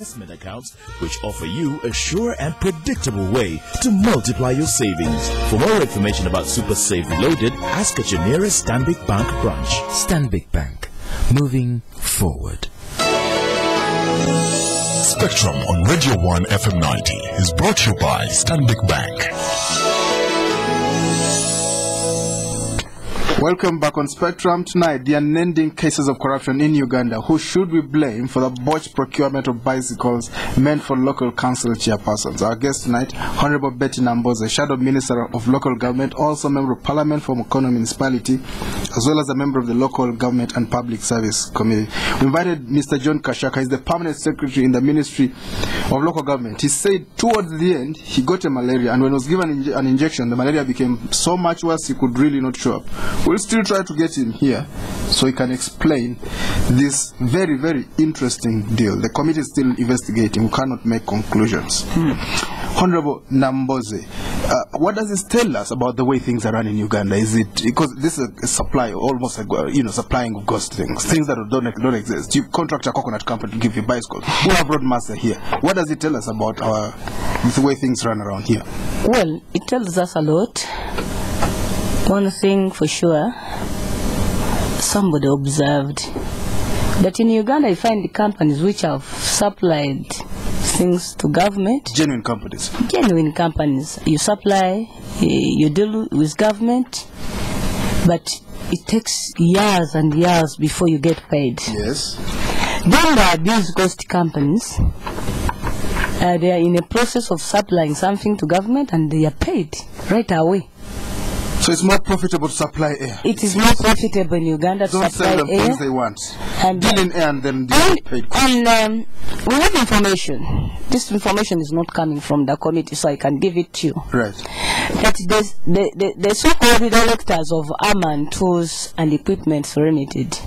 investment accounts which offer you a sure and predictable way to multiply your savings. For more information about Super Save Reloaded, ask at your nearest Stanbic Bank branch. Stanbic Bank, moving forward. Spectrum on Radio 1 FM 90 is brought to you by Stanbic Bank. Welcome back on Spectrum. Tonight, the unending cases of corruption in Uganda. Who should we blame for the botched procurement of bicycles meant for local council chairpersons? Our guest tonight, Hon Betty Nambooze, Shadow Minister of Local Government, also Member of Parliament for Mukono Municipality, as well as a member of the Local Government and Public Service Committee. We invited Mr. John Kashaka. He's the Permanent Secretary in the Ministry of Local Government. He said towards the end, he got a malaria, and when he was given an injection, the malaria became so much worse he could really not show up. We'll still try to get him here so he can explain this very, very interesting deal. The committee is still investigating. We cannot make conclusions. Honorable Nambooze, what does this tell us about the way things are run in Uganda? Is it because this is a supply, almost like, supplying of ghost things that don't exist? You contract a coconut company to give you bicycles. We have roadmaster here. What does it tell us about the way things run around here? Well, it tells us a lot. One thing for sure, somebody observed that in Uganda you find the companies which have supplied things to government. Genuine companies. Genuine companies. You supply, you deal with government, but it takes years and years before you get paid. Yes. Then there are these ghost companies. They are in a process of supplying something to government and they are paid right away. So it's more profitable to supply air. It is more profitable in Uganda to supply air. Don't sell them things they want. And deal in air and then deal paid. And we have information. This information is not coming from the committee, so I can give it to you. Right. That the so-called directors of Armand Tools and Equipment Limited,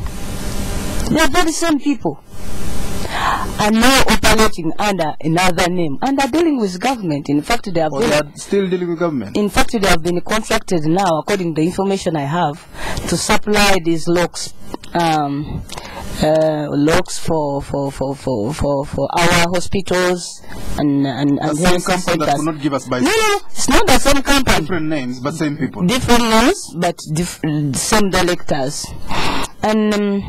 they are very same people. And now operating under another name and are dealing with government. In fact, they are still dealing with government. In fact, they have been contracted now, according to the information I have, to supply these locks, locks for our hospitals and the same company that will not give us bicycles. No, it's not the same company. Different names, but same people. Different names, but same directors. And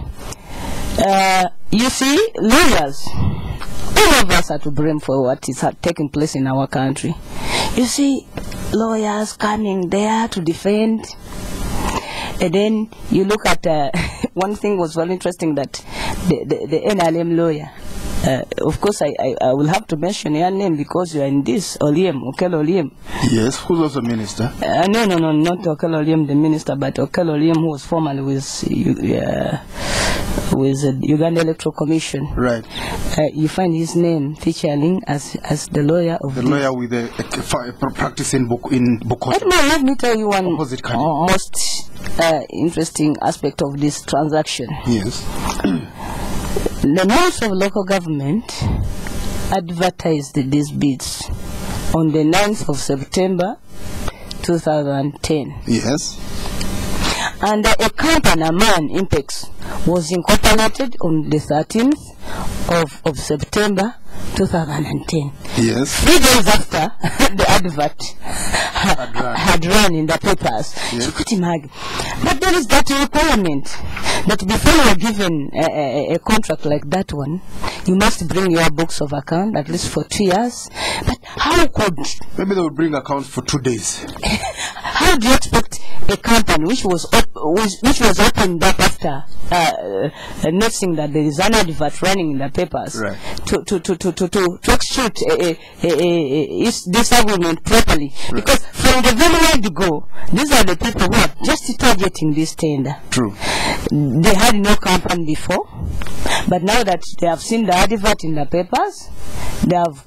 you see, lawyers, all of us are to blame for what is taking place in our country. You see, lawyers coming there to defend, and then you look at one thing was very interesting, that the NLM lawyer, of course I will have to mention your name because you are in this, Okello Olyem. Yes, who's also minister? No, not Okello Olyem the minister, but Okello Olyem, who was formerly with the Uganda Electoral Commission. Right. You find his name featuring as the lawyer of the lawyer with the practice in Bukoto. Let me tell you one most interesting aspect of this transaction. Yes. The Ministry of Local Government advertised these bids on the 9th of September 2010. Yes. And a company, a man, Impex, was incorporated on the 13th of September 2010. Yes. 3 days after the advert had run in the papers. Yes. But there is that requirement that before you are given a contract like that one, you must bring your books of account at least for 2 years. But how could... Maybe they would bring accounts for 2 days. How do you expect a company which was opened up after noticing that there is an advert running in the papers, right, to execute this agreement properly? Right. Because from the very word go, these are the people who are just targeting this tender. True. They had no company before, but now that they have seen the advert in the papers, they have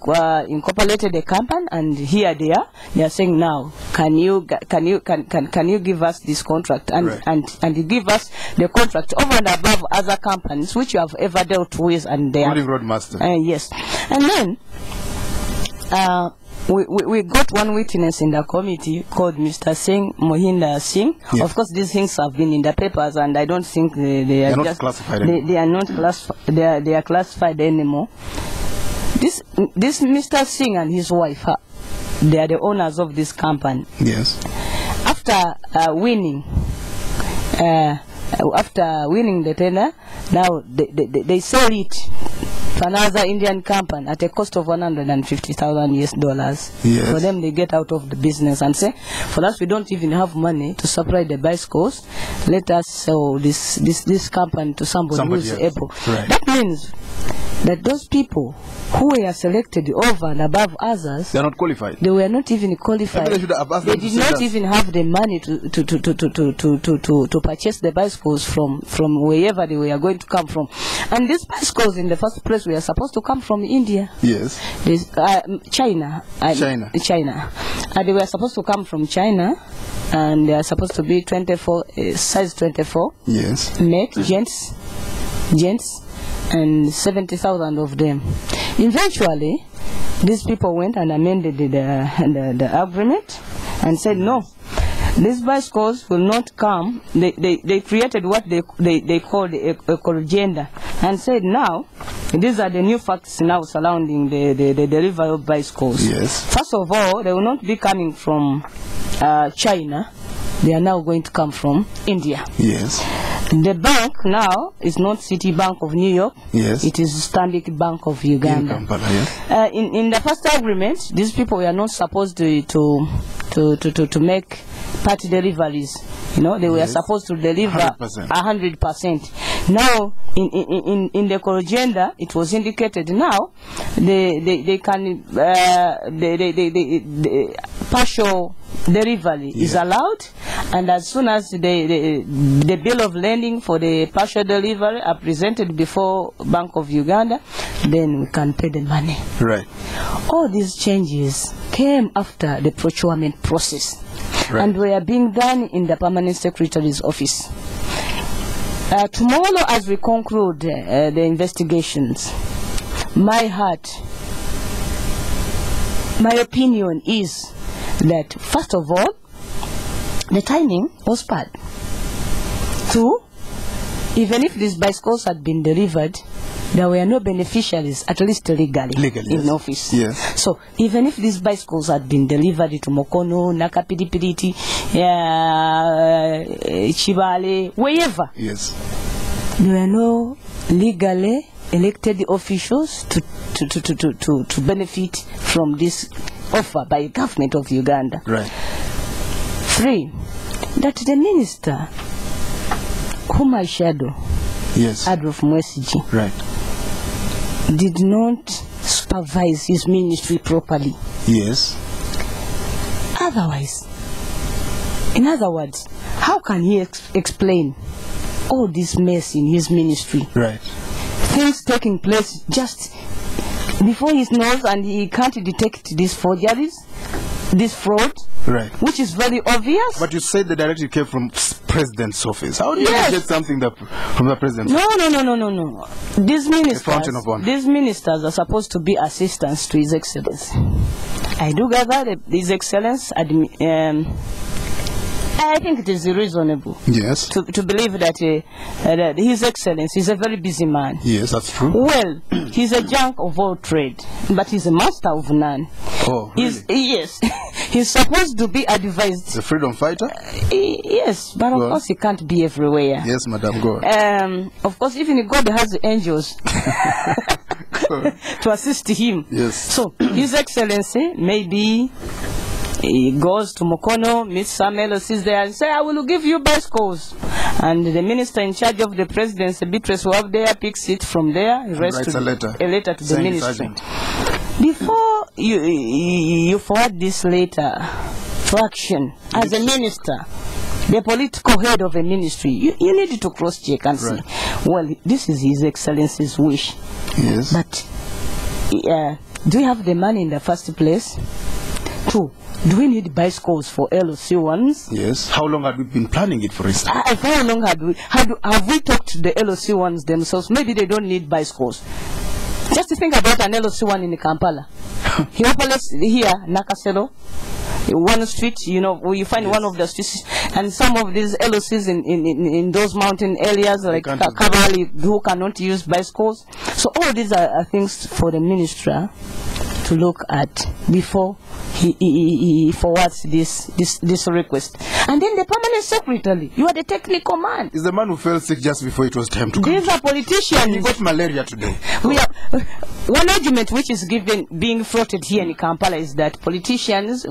incorporated a company, and here they are saying, now can you give us this contract and right, and you give us the contract over and above other companies which you have ever dealt with, and they are roadmaster. Yes. And then we got one witness in the committee called Mr. Singh, Mohinda Singh. Yes. Of course, these things have been in the papers, and I don't think they are not just classified. They are not classified. They are classified anymore. This Mr. Singh and his wife, they are the owners of this company. Yes. After winning the tender, now they sell it to another Indian company at a cost of $150,000 Yes. For them, they get out of the business and say, for us, we don't even have money to supply the bicycles. Let us sell this company to somebody who is able. Right. That means that those people who were selected over and above others, they are not qualified. They were not even qualified. They did not even have the money to purchase the bicycles from wherever they were going to come from. And these bicycles, in the first place, were supposed to come from India. Yes. China. China. They were supposed to come from China, and they are supposed to be 24, size 24. Yes. Make gents, and 70,000 of them. Eventually, these people went and amended the agreement and said, no, these bicycles will not come. They created what they called a agenda and said, now, these are the new facts now surrounding the delivery of bicycles. Yes. First of all, they will not be coming from China. They are now going to come from India. Yes. The bank now is not Citibank of New York. Yes. It is Stanbic Bank of Uganda. In Kampala, yes. In the first agreement, these people were not supposed to make part deliveries. You know, they were supposed to deliver 100%. Now, in the agenda, it was indicated now they can partial delivery is allowed, and as soon as the bill of lading for the partial delivery are presented before Bank of Uganda, then we can pay the money. Right. All these changes came after the procurement process, and were being done in the Permanent Secretary's office. Tomorrow, as we conclude the investigations, my opinion is that, first of all, the timing was bad. Two, even if these bicycles had been delivered, there were no beneficiaries, at least legally in office. Yes. So even if these bicycles had been delivered to Mukono, Nakapidipiditi, Chibale, wherever, yes, there were no legally elected officials to benefit from this offer by the government of Uganda. Right. Three, that the minister, whom I shadow, yes, Adolf Mwesigi, right, did not supervise his ministry properly. Yes. Otherwise, in other words, how can he explain all this mess in his ministry? Right. Things taking place just before his nose, and he can't detect these forgeries, this fraud, right, which is very obvious. But you said the directive came from President's office. How do you get something from the President's office? No. These ministers are supposed to be assistants to His Excellency. I do gather that His Excellency, I think it is reasonable, yes, to believe that His Excellency is a very busy man. Yes, that's true. Well, he's a junk of all trade, but he's a master of none. Oh, really? Yes. He's supposed to be advised. The freedom fighter? Yes, but of course he can't be everywhere. Yes, Madam, go on. Of course, even God has angels to assist him. Yes. So, His Excellency, maybe he goes to Mukono, meets Samuel, sits there and say, I will give you bicycles. And the minister in charge of the presidency, Beatrice, will have there, picks it from there, writes a letter to the ministry. Before you forward this letter to action, as a minister, the political head of a ministry, you need to cross-check and see, well, this is His Excellency's wish. Yes. But do you have the money in the first place? Two, do we need bicycles for LOC ones? Yes. How long had we been planning it, for instance? How long have we talked to the LOC ones themselves? Maybe they don't need bicycles. Just think about an LOC one in Kampala. He operates here, Nakasero. one street, you know, where you find one of the streets, and some of these LOCs in those mountain areas like Kabali who cannot use bicycles. So all these are things for the minister to look at before he forwards this request. And then the permanent secretary, you are the technical man. Is the man who fell sick just before it was time to come. These are politicians. He got malaria today. We are, one argument which is being floated here in Kampala is that politicians,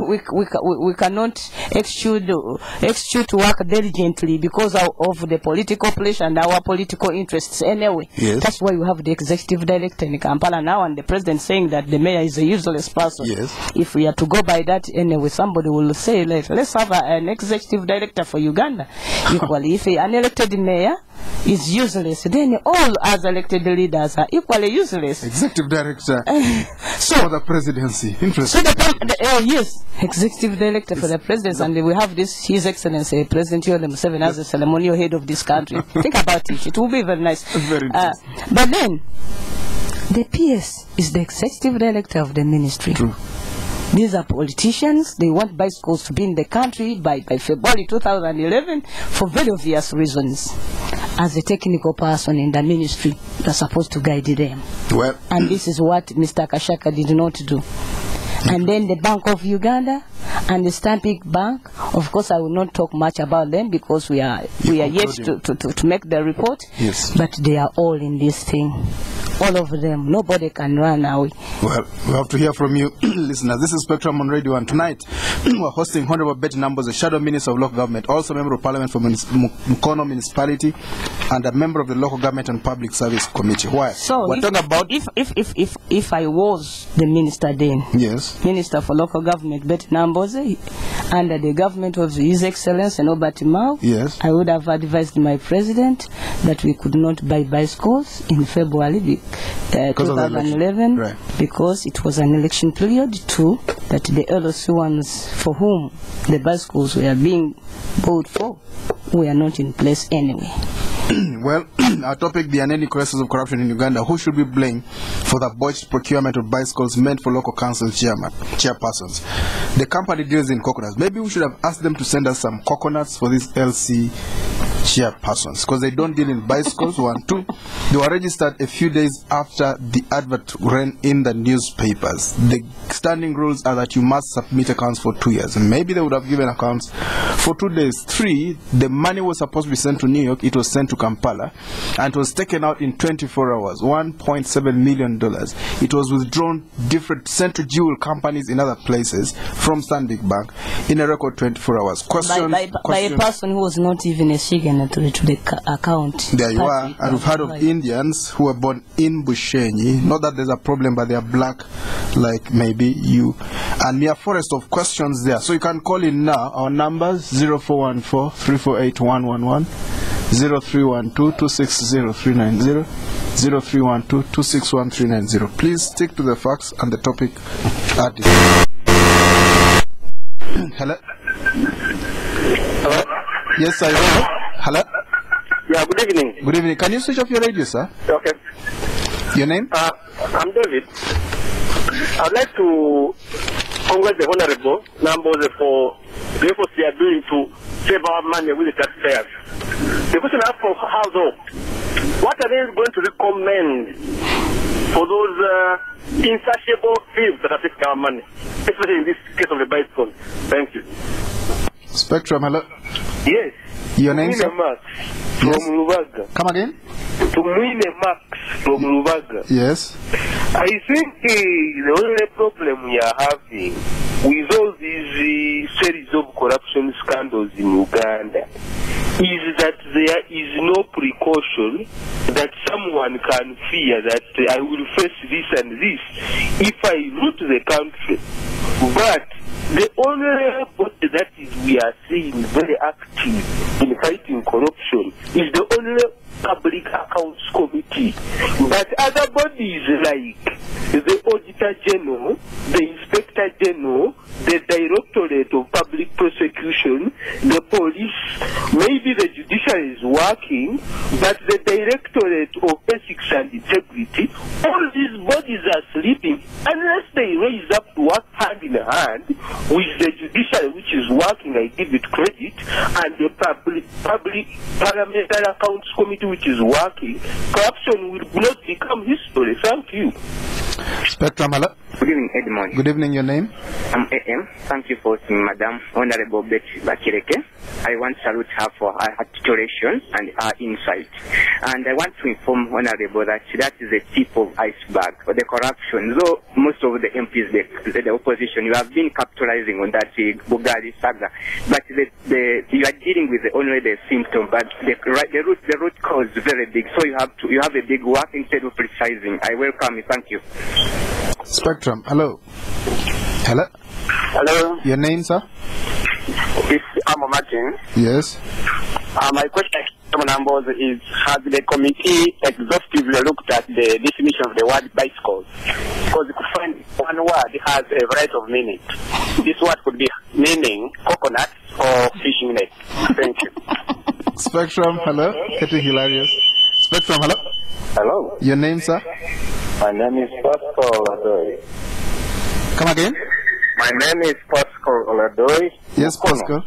we cannot execute work diligently because of the political pressure and our political interests anyway. Yes. That's why we have the executive director in Kampala now, and the president saying that the mayor is a useless person. Yes. If we are to go by that anyway, somebody will say, let's have an executive director for Uganda. Equally, if an elected mayor is useless, then all as elected leaders are equally useless. Executive director for the presidency. Interesting. So yes, executive director for the presidency, and we have this His Excellency President Yoweri Museveni as the ceremonial head of this country. Think about it; it will be very nice. Very interesting. But then, the PS is the executive director of the ministry. True. These are politicians. They want bicycles to be in the country by February 2011 for very obvious reasons. As a technical person in the ministry, they're supposed to guide them. Well, and this is what Mr. Kashaka did not do. And then the Bank of Uganda and the Stanbic Bank, of course I will not talk much about them because we are yet to make the report. Yes. But they are all in this thing. All of them. Nobody can run away. Well, we have to hear from you, listeners. This is Spectrum on Radio, and tonight we're hosting Hon Betty Nambooze, the Shadow Minister of Local Government, also Member of Parliament for Mukono Municipality, and a member of the Local Government and Public Service Committee. Why? So we're talking about if I was the minister then, yes, Minister for Local Government Betty Nambooze, under the government of His Excellency Hon Betty Nambooze, yes, I would have advised my president that we could not buy bicycles in February 2011, right, because it was an election period. Two, that the LOC ones for whom the bicycles were being bought for were not in place anyway. Well, our topic, the unending crisis of corruption in Uganda. Who should be blamed for the botched procurement of bicycles meant for local council chairpersons? The company deals in coconuts. Maybe we should have asked them to send us some coconuts for these LC chairpersons, because they don't deal in bicycles. 1, 2, they were registered a few days after the advert ran in the newspapers. The standing rules are that you must submit accounts for 2 years, and maybe they would have given accounts for 2 days. 3, the money was supposed to be sent to New York. It was sent to Kampala, and it was taken out in 24 hours, $1.7 million. It was withdrawn different central jewel companies in other places from Stanbic Bank in a record 24 hours. By a person who was not even a signatory to the account. There you are. And we've heard of Indians who were born in Bushenyi. Not that there's a problem, but they are black, like maybe you. And we have forest of questions there. So you can call in now. Our numbers 0414 348 111, 0312 260 390, 0312 261 390. Please stick to the facts and the topic at this. Hello? Hello? Yes, I know. Hello? Yeah, good evening. Good evening. Can you switch off your radio, sir? Okay. Your name? I'm David. I'd like to congratulate the Honorable Nambooze for the efforts they are doing to save our money with the taxpayers. The question I have for household, what are they going to recommend for those insatiable thieves that are taking our money, especially in this case of the bicycle? Thank you. Spectrum, hello? Yes. Your name, sir? Max from Lubaga. Come again? Max from Lubaga. Yes. I think the only problem we are having with all these series of corruption scandals in Uganda is that there is no precaution that someone can fear that I will face this and this if I root the country. But the only body that we are seeing very active in fighting corruption is the only Public Accounts Committee. But other bodies like the Auditor General, the Inspector General, the Directorate of Public Prosecution, the police, maybe the judiciary is working, but the Directorate of Ethics and Integrity, all these bodies are sleeping unless they raise up to work hand in hand hand with the judiciary, which is working, I give it credit, and the public parliamentary accounts committee, which is working, corruption will not become history. Thank you. Spectrum, hello. Good evening, Edmond. Good evening, your name? I'm AM. Thank you for Madam Honorable Betty Bakireke. I want to salute her for her articulation and her insight. And I want to inform Honorable that that is the tip of iceberg, or the corruption. Though most of the MPs, the opposition, you have been capitalizing on that Bugali saga, but you are dealing with only the symptom, but the root cause is very big. So you have a big work instead of precising. I welcome you. Thank you. Spectrum, hello. Hello. Hello. Your name, sir? I'm Martin. Yes. My question to Nambooze is, has the committee exhaustively looked at the definition of the word bicycles? Because you could find one word has a variety of meaning. This word could be meaning coconut or fishing net. Thank you. Spectrum, hello. Getting hilarious. Spectrum, hello. Hello. Your name, sir? My name is Pascal Oladoy. Come again? My name is Pascal Oladoy. Yes, Pascal.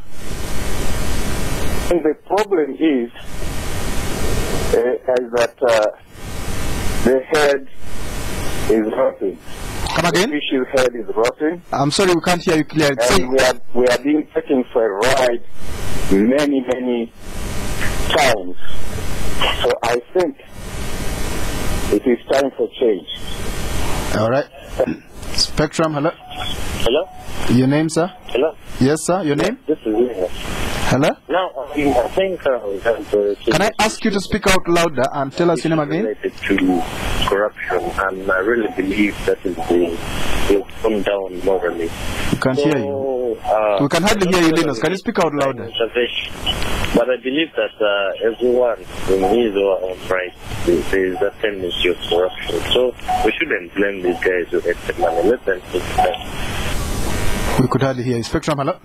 And the problem is that the head is rotting. Come again? The fish's head is rotting. I'm sorry, we can't hear you clearly. And we are being taken for a ride many times. So I think it is time for change. All right. Spectrum, hello. Hello? Your name, sir? Hello? Yes, sir. Your name? This is William. Hello? Now, I think we have to... Can I ask you to speak out louder and tell us your name again? Related to corruption, and I really believe that is will come down morally. We can't hear you. We can hardly hear you, Linus. Can you speak out louder? But I believe that everyone in his or her own right, there is a tendency of corruption. So we shouldn't blame these guys who get the money. Let them take that. We could hardly hear you. Spectrum, hello?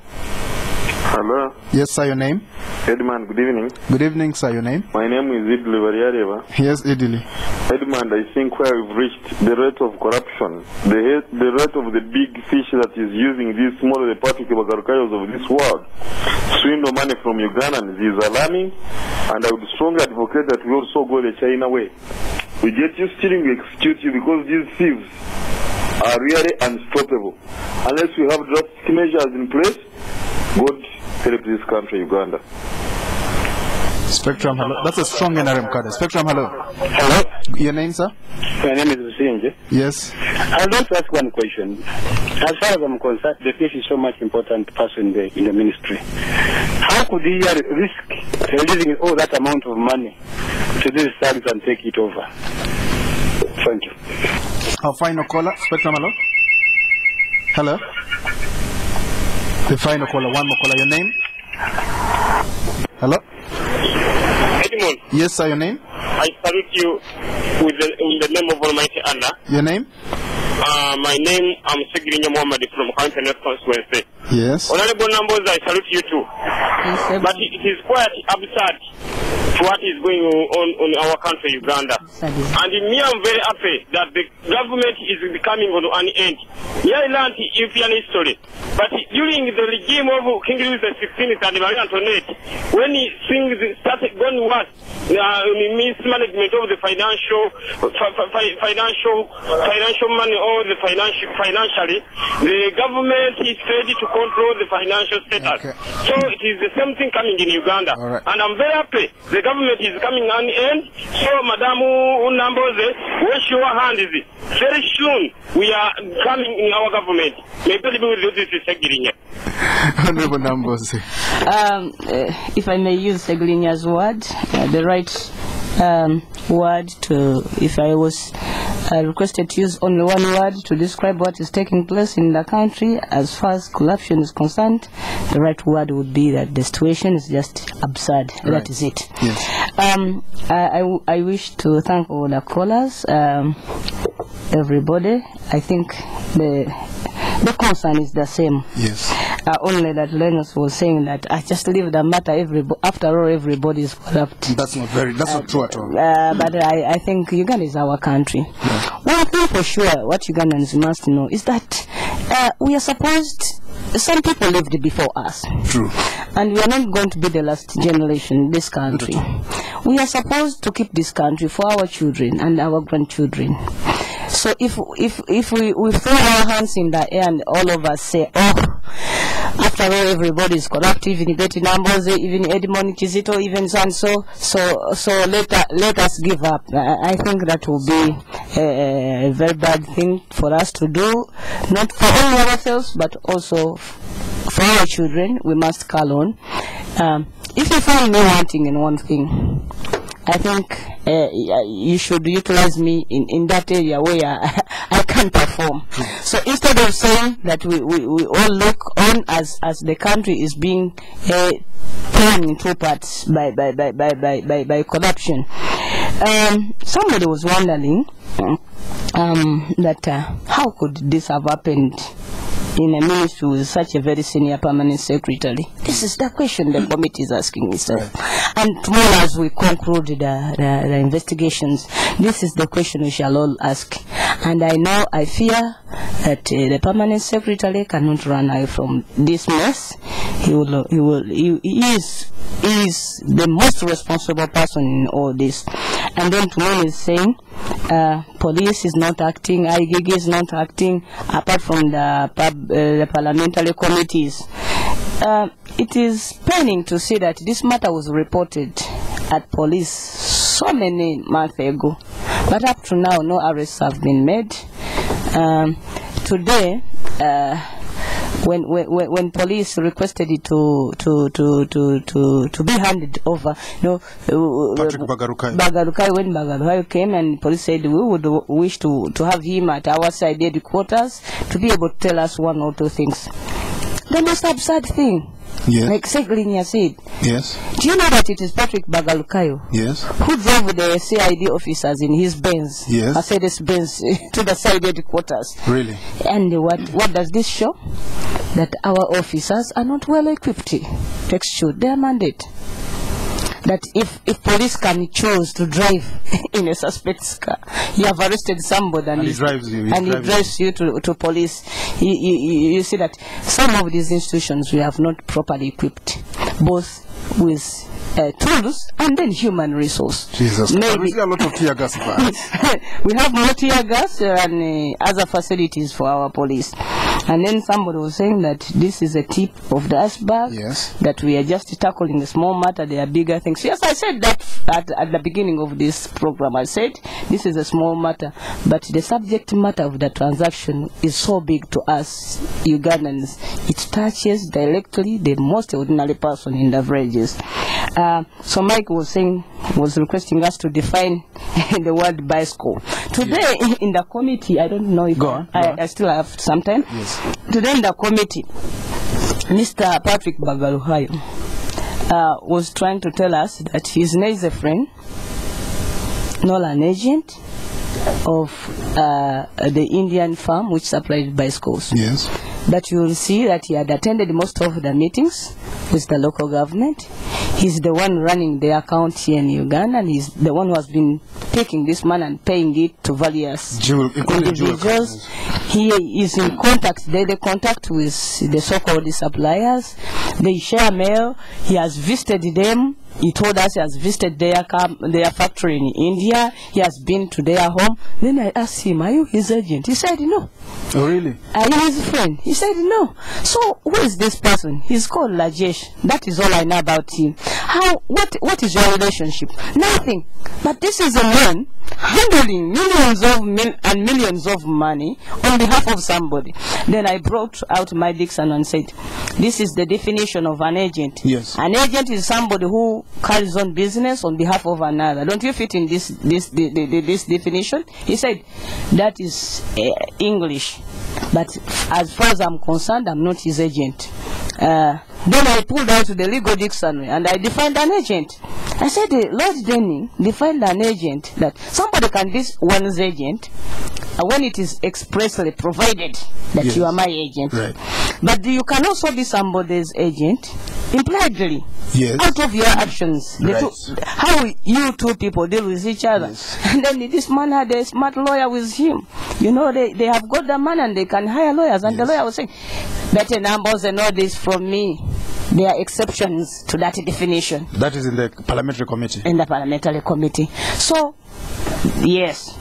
Hello. Yes, sir, your name? Edmund, good evening. Good evening, sir, your name? My name is Idli Variareva. Yes, Idli. Edmund, I think where we've reached the rate of corruption, the rate of the big fish that is using these small particular bagarkayos of this world, swindle money from Ugandans is alarming, and I would strongly advocate that we also go the China way. We get you stealing, we execute you, because these thieves are really unstoppable. Unless we have drastic measures in place, God help this country, Uganda. Spectrum, hello. That's a strong NRM card. Spectrum, hello. Hello. Your name, sir? My name is Usinje. Yes. I'd like to ask one question. As far as I'm concerned, the fish is so much important person in the ministry. How could he risk releasing all that amount of money to these thugs and take it over? Thank you. Our final caller. Spectrum, hello. Hello. The final caller. One more caller. Your name? Hello. Edmund. Yes, sir. Your name? I salute you in the name of Almighty Allah. Your name? My name, I'm Segirinya Muhammad from County North Constituency. Yes. Honorable Nambooze, I salute you too. Yes, but it is quite absurd what is going on in our country, Uganda. And in me, I'm very happy that the government is becoming on an end. Yeah, I learned European history. But during the regime of King Louis XVI and Marie Antoinette, when things started going worse, mismanagement of the financial money or the financially, the government is ready to control the financial status. Okay. So it is the same thing coming in Uganda. Right. And I'm very happy the government is coming on end. So Madam Nambooze, wash your hands. Very soon we are coming in our government. Maybe we will do this with Segirinya. Honorable Nambooze. If I may use Segirinya's word, the right word to, if I was requested to use only one word to describe what is taking place in the country as far as corruption is concerned, the right word would be that the situation is just absurd. Right. That is it. Yes. I wish to thank all the callers, everybody. I think the concern is the same. Yes. Only that Lennox was saying that I just leave the matter. After all, everybody is corrupt. That's not true at all. But I think Uganda is our country. Yeah. One thing for sure, what Ugandans must know is that we are supposed, some people lived before us. True. And we are not going to be the last generation in this country. We are supposed to keep this country for our children and our grandchildren. So if we throw our hands in the air and all of us say, oh, after all, everybody is corrupt, even Betty Nambooze, even Edmond Kizito, even so let us give up. I think that will be a very bad thing for us to do, not for only ourselves, but also for our children. We must call on. If you find me wanting in one thing, I think you should utilize me in that area where I can perform. So instead of saying that we all look on as the country is being torn in two parts by corruption, somebody was wondering that how could this have happened in a ministry with such a very senior permanent secretary? This is the question the committee is asking itself. And tomorrow, as we conclude the investigations, this is the question we shall all ask. And I fear that the permanent secretary cannot run away from this mess. He is the most responsible person in all this. And then tomorrow is saying police is not acting, IGG is not acting, apart from the parliamentary committees. It is paining to see that this matter was reported at police so many months ago, but up to now no arrests have been made. Today, when police requested it to be handed over, Patrick Bagarukai, when Bagarukai came and police said we would wish to have him at our side headquarters to be able to tell us one or two things. The most absurd thing, like Segrinia said. Yes. Do you know that it is Patrick Bagarukayo? Yes. Who drove the CID officers in his Benz, Mercedes Benz, to the side headquarters? Really? And what does this show? That our officers are not well equipped to execute their mandate. That if police can choose to drive in a suspect's car, you have arrested somebody and he drives you to police. You see that some of these institutions we have not properly equipped, both with tools and then human resource. Jesus, we see a lot of tear gas. We have more tear gas and other facilities for our police. And then somebody was saying that this is a tip of the iceberg, that we are just tackling a small matter, there are bigger things. Yes, I said that at the beginning of this program. I said this is a small matter, but the subject matter of the transaction is so big to us Ugandans. It touches directly the most ordinary person in the villages. So Mike was requesting us to define the word bicycle. Today in the committee, I don't know if I still have some time. Yes. Today in the committee, Mr. Patrick Bagarukayo was trying to tell us that he's not a friend, not an agent of the Indian farm which supplied bicycles. Yes. But you will see that he had attended most of the meetings with the local government. He's the one running the account here in Uganda, and he's the one who has been taking this money and paying it to various individuals. He is in daily contact with the so-called suppliers. They share mail. He has visited them. He told us he has visited their factory in India. He has been to their home. Then I asked him, are you his agent? He said no. Oh, really? Are you his friend? He said no. So who is this person? He's called Lajesh. That is all I know about him. What is your relationship? Nothing. But this is a man handling millions of money on behalf of somebody. Then I brought out my Dixon and said, this is the definition of an agent. Yes. An agent is somebody who carries on business on behalf of another. Don't you fit in this definition? He said, that is English. But as far as I'm concerned, I'm not his agent. Then I pulled out the legal dictionary and I defined an agent. I said, Lord Denning defined an agent that somebody can be one's agent when it is expressly provided that you are my agent. Right. But you can also be somebody's agent impliedly, out of your actions. How you two people deal with each other. And then this man had a smart lawyer with him. You know, they have got the money and they can hire lawyers. And the lawyer was saying, Betty Nambooze and all this from me. There are exceptions to that definition. That is in the parliamentary committee. In the parliamentary committee. So, yes,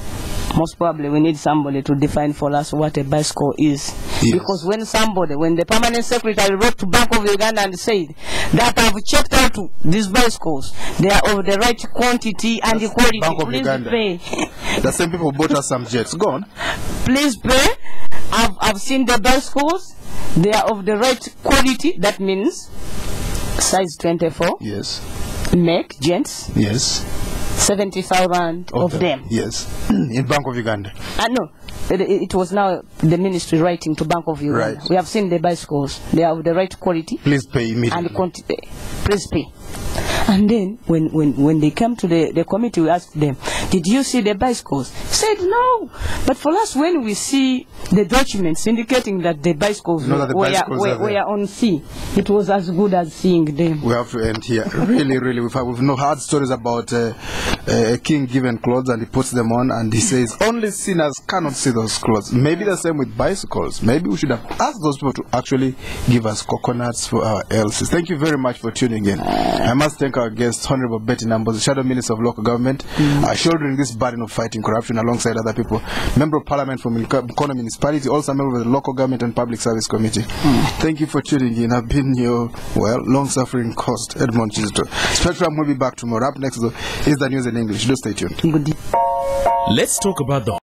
most probably we need somebody to define for us what a bicycle is. Because when the permanent secretary wrote to Bank of Uganda and said that I've checked out these bicycles, they are of the right quantity and the quality, Bank of please Uganda. pay. The same people bought us some jets. Go on. Please pay. I've seen the bicycles. They are of the right quality. That means size 24. Yes. Make gents. Yes. 70,000 of them. Yes. In Bank of Uganda. No. It was now the ministry writing to Bank of Uganda. Right. We have seen the bicycles. They are of the right quality. Please pay immediately. And quantity. Please pay. And then when they came to the committee, we asked them, did you see the bicycles? Said no. But for us, when we see the documents indicating that the bicycles were on sea, it was as good as seeing them. We have to end here. Really, we've no hard stories about a king given clothes and he puts them on and he says only sinners cannot see those clothes. Maybe the same with bicycles. Maybe we should have asked those people to actually give us coconuts for our LCs. Thank you very much for tuning in. I must thank our guest, Hon Betty Nambooze, Shadow Minister of Local Government, shouldering this burden of fighting corruption alongside other people. Member of Parliament from Mukono Municipality, also a member of the Local Government and Public Service Committee. Thank you for tuning in. I've been your, long-suffering host, Edmond Chizito. Spectrum will be back tomorrow. Up next is the news in English. Do stay tuned. Let's talk about the